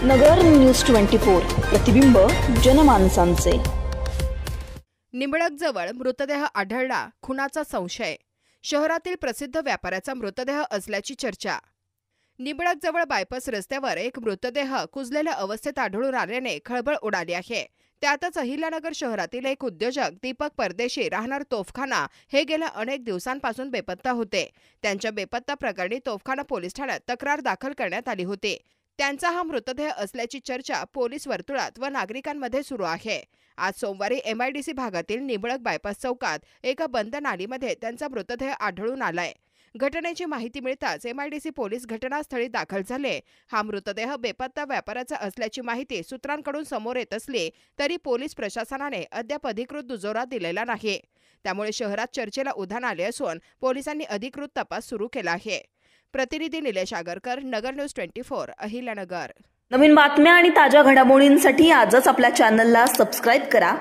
नगर news 24 प्रतिबिंब जनमानसांचे। निंबळकजवळ मृतदेह आढळला, खुनाचा संशय। शहरातील प्रसिद्ध व्यापाऱ्याचा मृतदेह असल्याची चर्चा। निंबळकजवळ बायपास रस्त्यावर एक मृतदेह कुजलेल्या अवस्थेत आढळून आल्याने खळबळ उडाली आहे। त्यातच अहिल्यानगर शहरातील एक उद्योजक दीपक परदेशी राहणार तोफखाना हे गेल्या अनेक दिवसांपासून बेपत्ता होते। त्यांच्या बेपत्ता प्रकरणी तोफखाना पोलीस ठाण्यात तक्रार दाखल करण्यात आली होती। त्यांचा हा मृतदेह असल्याची चर्चा पोलीस वर्तुळात व नागरिकांमध्ये सुरू आहे। आज सोमवारी MIDC भागातील निंबळक बायपास चौकात एका बंद नालीमध्ये त्यांचा मृतदेह आढळून आलाय। घटनेची माहिती मिळताच MIDC पोलीस घटनास्थळी दाखल झाले। हा मृतदेह बेपत्ता व्यापाऱ्याचा असल्याची माहिती सूत्रांकडून समोर येत असली तरी पोलीस प्रशासनाने अद्याप अधिकृत दुजोरा दिलेला नाही। त्यामुळे शहरात चर्चेला उधाण आले असून पोलिसांनी अधिकृत तपास सुरू केला आहे। प्रतिनिधी निलेश आगरकर, नगर न्यूज 24, अहिल्यानगर। नवीन बातम्या आणि ताज्या घडामोडींसाठी आजच आपल्या चॅनलला सबस्क्राइब करा।